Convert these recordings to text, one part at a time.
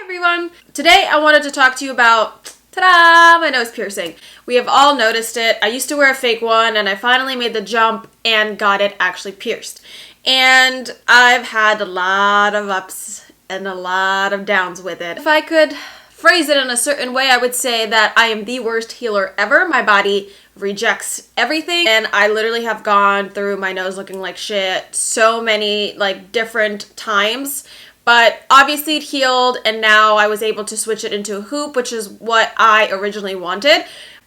everyone! Today I wanted to talk to you about, ta-da, my nose piercing. We have all noticed it. I used to wear a fake one and I finally made the jump and got it actually pierced. And I've had a lot of ups and a lot of downs with it. If I could phrase it in a certain way, I would say that I am the worst healer ever. My body rejects everything and I literally have gone through my nose looking like shit so many different times. But obviously it healed and now I was able to switch it into a hoop, which is what I originally wanted.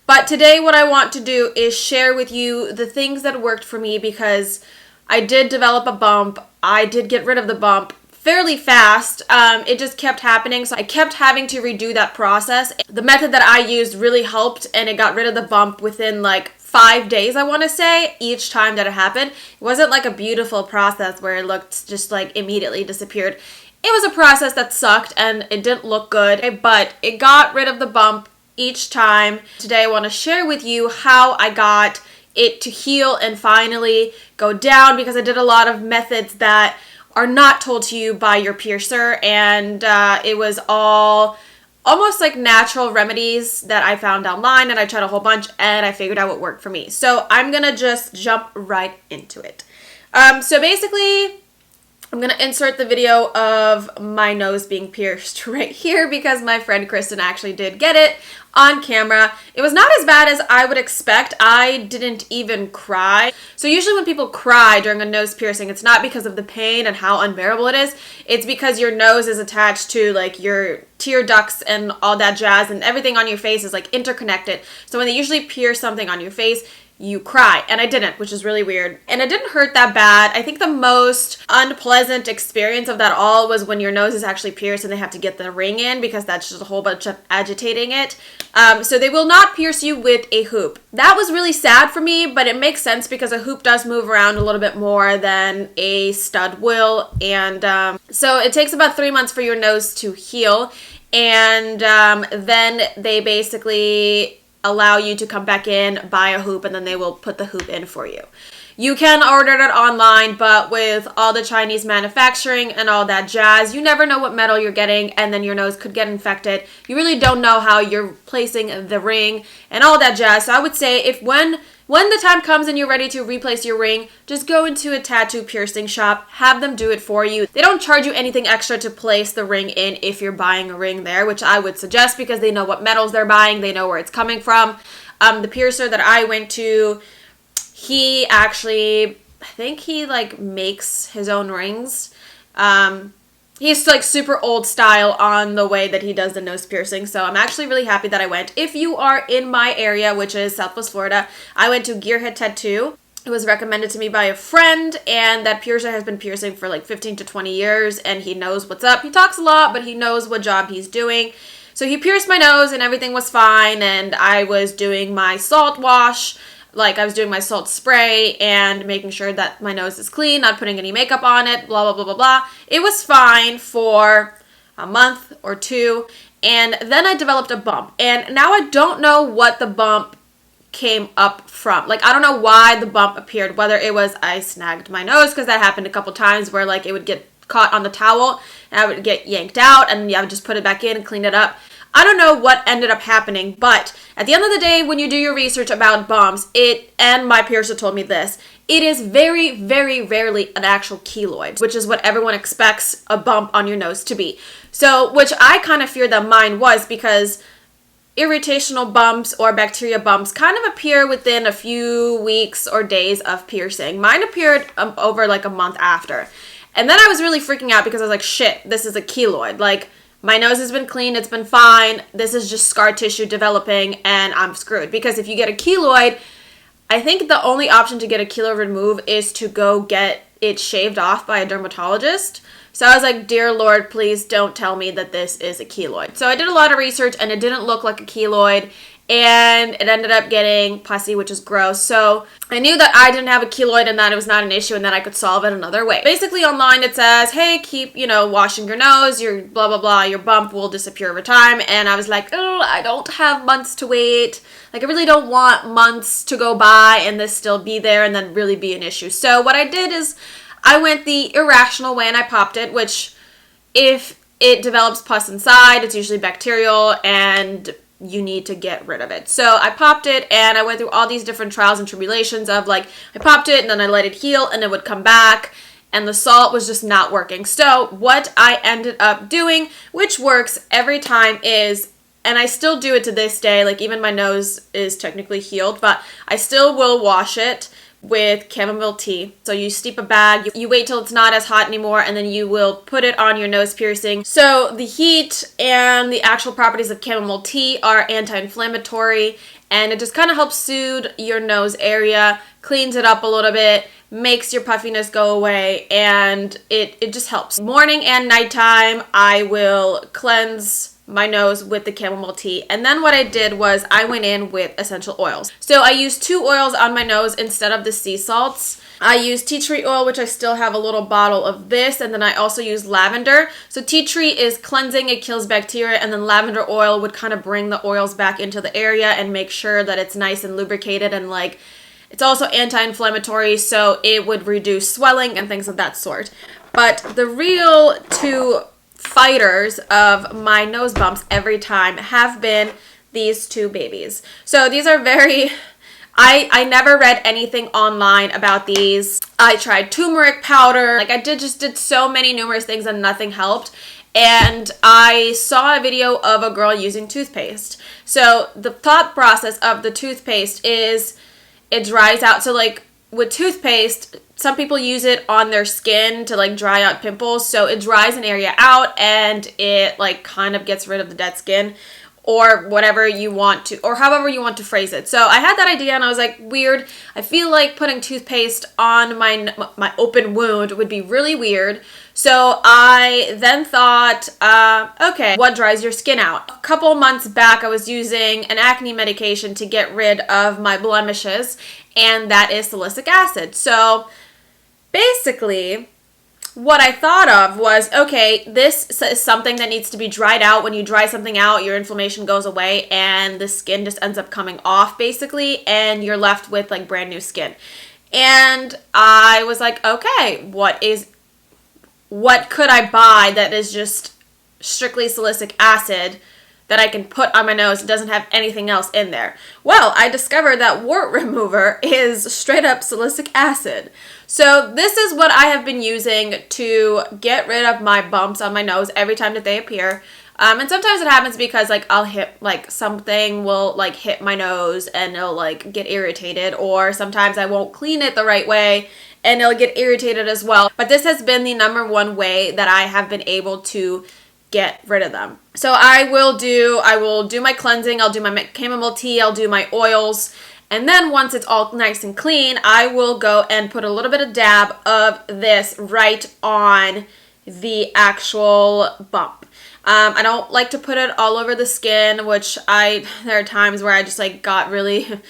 But today what I want to do is share with you the things that worked for me, because I did develop a bump. I did get rid of the bump fairly fast. It just kept happening, so I kept having to redo that process. The method that I used really helped and it got rid of the bump within 5 days, I want to say, each time that it happened. It wasn't like a beautiful process where it looked just immediately disappeared. It was a process that sucked and it didn't look good, but it got rid of the bump each time. Today I want to share with you how I got it to heal and finally go down, because I did a lot of methods that are not told to you by your piercer, and it was all almost like natural remedies that I found online, and I tried a whole bunch and I figured out what worked for me. So I'm gonna just jump right into it. So basically, I'm going to insert the video of my nose being pierced right here because my friend Kristen actually did get it on camera. It was not as bad as I would expect. I didn't even cry. So usually when people cry during a nose piercing, it's not because of the pain and how unbearable it is. It's because your nose is attached to your tear ducts and all that jazz, and everything on your face is interconnected. So when they usually pierce something on your face, you cry, and I didn't, which is really weird. And it didn't hurt that bad. I think the most unpleasant experience of that all was when your nose is actually pierced and they have to get the ring in, because that's just a whole bunch of agitating it. So they will not pierce you with a hoop. That was really sad for me, but it makes sense because a hoop does move around a little bit more than a stud will. And so it takes about 3 months for your nose to heal. And then they basically allow you to come back in, buy a hoop, and then they will put the hoop in for you. You can order it online, but with all the Chinese manufacturing and all that jazz, you never know what metal you're getting, and then your nose could get infected. You really don't know how you're placing the ring and all that jazz. So I would say if when the time comes and you're ready to replace your ring, just go into a tattoo piercing shop, have them do it for you. They don't charge you anything extra to place the ring in if you're buying a ring there, which I would suggest because they know what metals they're buying, they know where it's coming from. The piercer that I went to, he actually, I think he makes his own rings. He's super old style on the way that he does the nose piercing. So I'm actually really happy that I went. If you are in my area, which is Southwest Florida, I went to Gearhead Tattoo. It was recommended to me by a friend, and that piercer has been piercing for 15 to 20 years, and he knows what's up. He talks a lot, but he knows what job he's doing. So he pierced my nose and everything was fine, and I was doing my salt wash. I was doing my salt spray and making sure that my nose is clean, not putting any makeup on it, blah, blah, blah, blah, blah. It was fine for a month or two, and then I developed a bump. And now I don't know what the bump came up from. I don't know why the bump appeared, whether it was I snagged my nose, because that happened a couple times where it would get caught on the towel and I would get yanked out, and I would just put it back in and clean it up. I don't know what ended up happening, but at the end of the day, when you do your research about bumps, and my piercer told me this, it is very, very rarely an actual keloid, which is what everyone expects a bump on your nose to be. So, which I kind of fear that mine was, because irritational bumps or bacteria bumps kind of appear within a few weeks or days of piercing. Mine appeared over a month after. And then I was really freaking out because I was like, shit, this is a keloid. My nose has been clean, it's been fine, this is just scar tissue developing, and I'm screwed. Because if you get a keloid, I think the only option to get a keloid removed is to go get it shaved off by a dermatologist. So I was like, dear Lord, please don't tell me that this is a keloid. So I did a lot of research, and it didn't look like a keloid. And it ended up getting pussy, which is gross. So I knew that I didn't have a keloid and that it was not an issue and that I could solve it another way. Basically online it says, hey, keep, washing your nose, your blah, blah, blah, your bump will disappear over time. And I was like, oh, I don't have months to wait. I really don't want months to go by and this still be there and then really be an issue. So what I did is I went the irrational way and I popped it, which if it develops pus inside. It's usually bacterial, and you need to get rid of it. So I popped it, and I went through all these different trials and tribulations of like, I popped it and then I let it heal and it would come back, and the salt was just not working. So what I ended up doing, which works every time, is, and I still do it to this day, like even my nose is technically healed, but I still will wash it with chamomile tea. So you steep a bag, you wait till it's not as hot anymore, and then you will put it on your nose piercing. So the heat and the actual properties of chamomile tea are anti-inflammatory, and it just kind of helps soothe your nose area, cleans it up a little bit, makes your puffiness go away, and it just helps. Morning and nighttime, I will cleanse my nose with the chamomile tea. And then what I did was I went in with essential oils. So I used 2 oils on my nose instead of the sea salts. I used tea tree oil, which I still have a little bottle of this, and then I also use lavender. So tea tree is cleansing, it kills bacteria, and then lavender oil would kind of bring the oils back into the area and make sure that it's nice and lubricated, and like, it's also anti-inflammatory, so it would reduce swelling and things of that sort. But the real 2 fighters of my nose bumps every time have been these 2 babies. So these are very, I never read anything online about these. I tried turmeric powder, like I did so many numerous things and nothing helped. And I saw a video of a girl using toothpaste. So the thought process of the toothpaste is it dries out. So like with toothpaste, some people use it on their skin to like dry out pimples. So it dries an area out and it like kind of gets rid of the dead skin, or whatever you want to, or however you want to phrase it. So I had that idea and I was like, weird. I feel like putting toothpaste on my open wound would be really weird. So I then thought, okay, what dries your skin out? A couple months back, I was using an acne medication to get rid of my blemishes, and that is salicylic acid. So basically, what I thought of was, okay, this is something that needs to be dried out. When you dry something out, your inflammation goes away and the skin just ends up coming off basically, and you're left with like brand new skin. And I was like, okay, what could I buy that is just strictly salicylic acid that I can put on my nose? It doesn't have anything else in there. Well, I discovered that wart remover is straight up salicylic acid. So this is what I have been using to get rid of my bumps on my nose every time that they appear. And sometimes it happens because like I'll hit, like something will like hit my nose and it'll like get irritated, or sometimes I won't clean it the right way and it'll get irritated as well. But this has been the #1 way that I have been able to get rid of them. So I will do my cleansing, I'll do my chamomile tea, I'll do my oils, and then once it's all nice and clean, I will go and put a little bit of dab of this right on the actual bump. I don't like to put it all over the skin, which there are times where I just like got really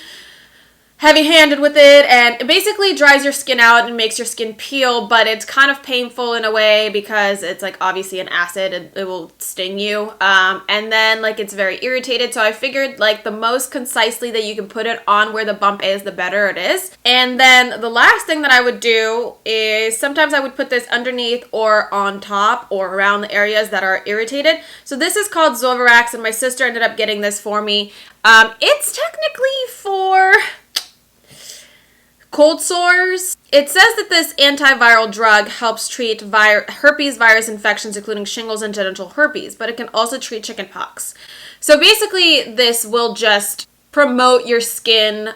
heavy-handed with it, and it basically dries your skin out and makes your skin peel, but it's kind of painful in a way because it's like obviously an acid, it will sting you, and then like it's very irritated. So I figured like the most concisely that you can put it on where the bump is, the better it is. And then the last thing that I would do is sometimes I would put this underneath or on top or around the areas that are irritated. So this is called Zovirax, and my sister ended up getting this for me. It's technically for cold sores. It says that this antiviral drug helps treat herpes virus infections, including shingles and genital herpes, but it can also treat chickenpox. So basically, this will just promote your skin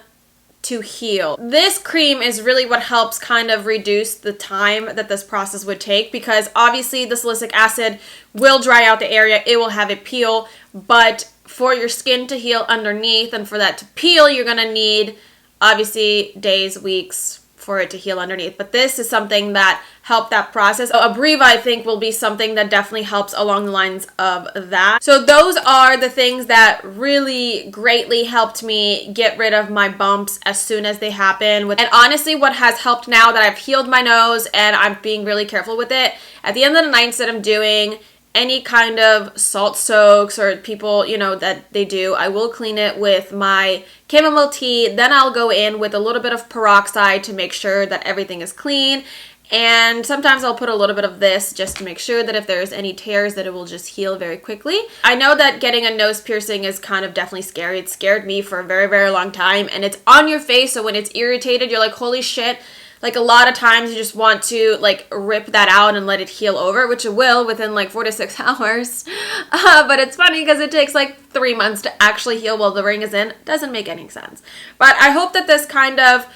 to heal. This cream is really what helps kind of reduce the time that this process would take, because obviously the salicylic acid will dry out the area, it will have it peel, but for your skin to heal underneath and for that to peel, you're gonna need obviously days, weeks for it to heal underneath. But this is something that helped that process. So Abreva, I think, will be something that definitely helps along the lines of that. So those are the things that really greatly helped me get rid of my bumps as soon as they happen. And honestly, what has helped now that I've healed my nose and I'm being really careful with it, at the end of the night, instead of doing any kind of salt soaks or people, you know, that they do, I will clean it with my chamomile tea. Then I'll go in with a little bit of peroxide to make sure that everything is clean. And sometimes I'll put a little bit of this just to make sure that if there's any tears that it will just heal very quickly. I know that getting a nose piercing is kind of definitely scary. It scared me for a very, very long time, and it's on your face, so when it's irritated, you're like, holy shit. Like, a lot of times you just want to, like, rip that out and let it heal over, which it will within, like, 4 to 6 hours. But it's funny because it takes, like, 3 months to actually heal while the ring is in. Doesn't make any sense. But I hope that this kind of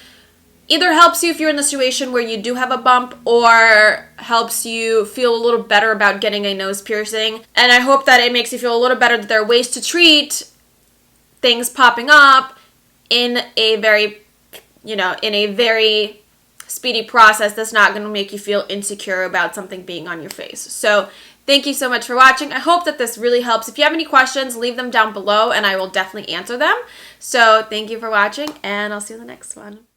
either helps you if you're in the situation where you do have a bump, or helps you feel a little better about getting a nose piercing. And I hope that it makes you feel a little better that there are ways to treat things popping up in a very, in a very speedy process that's not going to make you feel insecure about something being on your face. So thank you so much for watching. I hope that this really helps. If you have any questions, leave them down below and I will definitely answer them. So thank you for watching, and I'll see you in the next one.